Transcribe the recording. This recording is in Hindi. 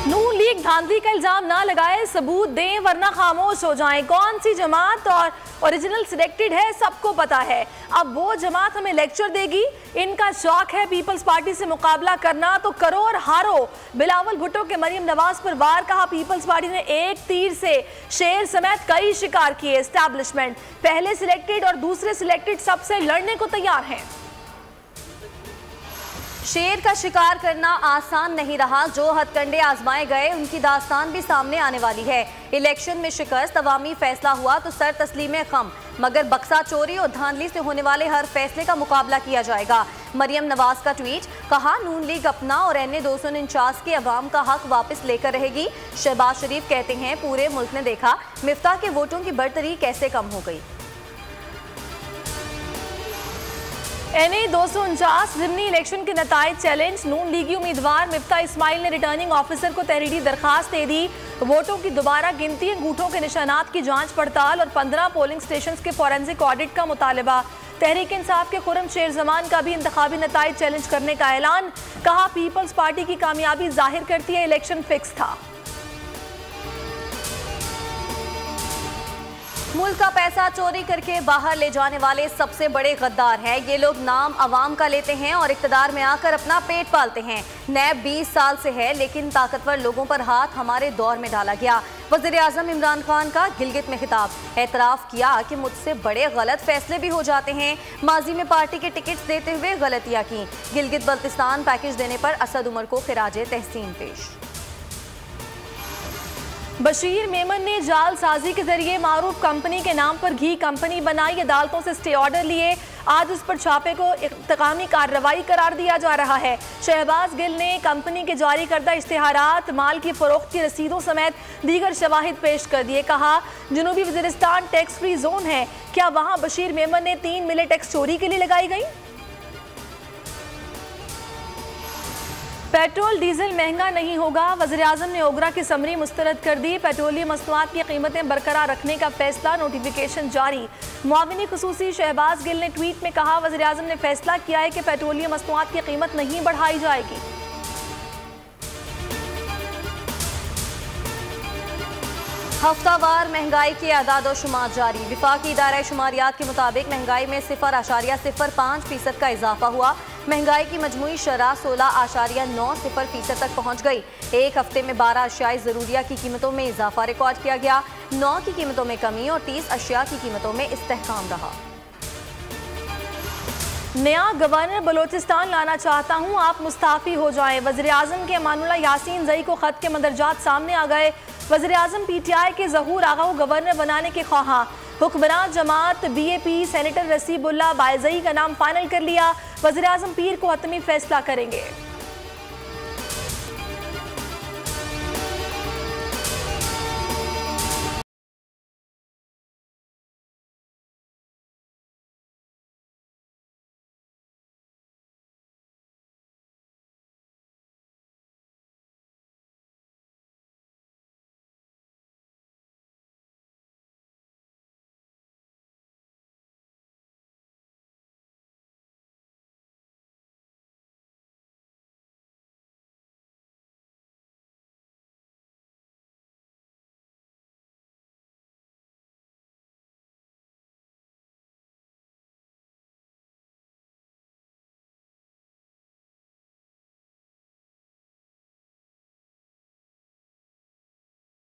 नून लीग धांधली का इल्जाम ना लगाए, सबूत दें वरना खामोश हो जाएं। कौन सी जमात और ओरिजिनल सिलेक्टेड है सबको पता है। अब वो जमात हमें लेक्चर देगी। इनका शौक है पीपल्स पार्टी से मुकाबला करना, तो करो और हारो। बिलावल भुट्टो के मरियम नवाज पर वार, कहा पीपल्स पार्टी ने एक तीर से शेर समेत कई शिकार किए। एस्टैब्लिशमेंट पहले सिलेक्टेड और दूसरे सिलेक्टेड सबसे लड़ने को तैयार है। शेर का शिकार करना आसान नहीं रहा, जो हथकंडे आजमाए गए उनकी दास्तान भी सामने आने वाली है। इलेक्शन में शिकस्त, अवामी फैसला हुआ तो सर तस्लीम खम, मगर बक्सा चोरी और धांधली से होने वाले हर फैसले का मुकाबला किया जाएगा। मरियम नवाज का ट्वीट, कहा नून लीग अपना और NA 249 के अवाम का हक वापस लेकर रहेगी। शहबाज शरीफ कहते हैं पूरे मुल्क ने देखा मिफ्ता के वोटों की बढ़तरी कैसे कम हो गई। NA 249 ज़िमनी इलेक्शन के नताइज चैलेंज। नून लीगी उम्मीदवार मिफ्ता इस्माइल ने रिटर्निंग ऑफिसर को तहरीरी दरखास्त दे दी। वोटों की दोबारा गिनती, अंगूठों के निशानात की जांच पड़ताल और 15 पोलिंग स्टेशन के फॉरेंसिक ऑडिट का मुतालबा। तहरीक इंसाफ के खुरम शेर जमान का भी इंतखाबी नताइज चैलेंज करने का ऐलान। कहा पीपल्स पार्टी की कामयाबी जाहिर करती है इलेक्शन फिक्स था। मुल्क का पैसा चोरी करके बाहर ले जाने वाले सबसे बड़े गद्दार हैं। ये लोग नाम अवाम का लेते हैं और इक़्तिदार में आकर अपना पेट पालते हैं। नैब 20 साल से है, लेकिन ताकतवर लोगों पर हाथ हमारे दौर में डाला गया। वज़ीर-ए-आज़म इमरान खान का गिलगित में खिताब, एतराफ़ किया कि मुझसे बड़े गलत फैसले भी हो जाते हैं। माजी में पार्टी के टिकट्स देते हुए गलतियाँ की। गिलगित बल्तिस्तान पैकेज देने पर असद उमर को खिराजे तहसीन पेश। बशीर मेमन ने जालसाजी के जरिए मारूफ कंपनी के नाम पर घी कंपनी बनाई, अदालतों से स्टे ऑर्डर लिए। आज उस पर छापे को इंतकामी कार्रवाई करार दिया जा रहा है। शहबाज गिल ने कंपनी के जारी करदा इश्तिहारात, माल की फरोख्त की रसीदों समेत दीगर शवाहिद पेश कर दिए। कहा जनूबी वजीरिस्तान टैक्स फ्री जोन है, क्या वहाँ बशीर मेमन ने 3 मिले टैक्स चोरी के लिए लगाई गई? पेट्रोल डीजल महंगा नहीं होगा, वज़ीर-ए-आज़म ने ओगरा की समरी मुस्तरद कर दी। पेट्रोलियम मसनूआत की कीमतें बरकरार रखने का फैसला, नोटिफिकेशन जारी। मुआविन खुसूसी शहबाज गिल ने ट्वीट में कहा वज़ीर-ए-आज़म ने फैसला किया है कि पेट्रोलियम मसनूआत की कीमत नहीं बढ़ाई जाएगी। हफ्तावार महंगाई के आदाद शुमार जारी। विफाकी इदारा शुमारियात के मुताबिक महंगाई में 0.05% का इजाफा हुआ। महंगाई की मजमूई शरह 16.90% तक पहुँच गई। एक हफ्ते में 12 अशियाई ज़रूरिया की कीमतों में इजाफा रिकॉर्ड किया गया। 9 की कीमतों में कमी और 30 अशिया की कीमतों में इस्तेहकाम रहा। नया गवर्नर बलोचिस्तान लाना चाहता हूँ, आप मुस्ताफ़ी हो जाएं। वज़ीर-ए-आज़म के अमानुल्लाह यासीन जई को खत के मंदरजात सामने आ गए। वज़ीर-ए-आज़म PTI के ज़हूर आगा को गवर्नर बनाने के ख्वाहां। हुक्मरान जमात BAP सेनेटर रसीबुल्लाह बायज़ई का नाम फाइनल कर लिया। वज़ीर-ए-आज़म पीर को हतमी फैसला करेंगे।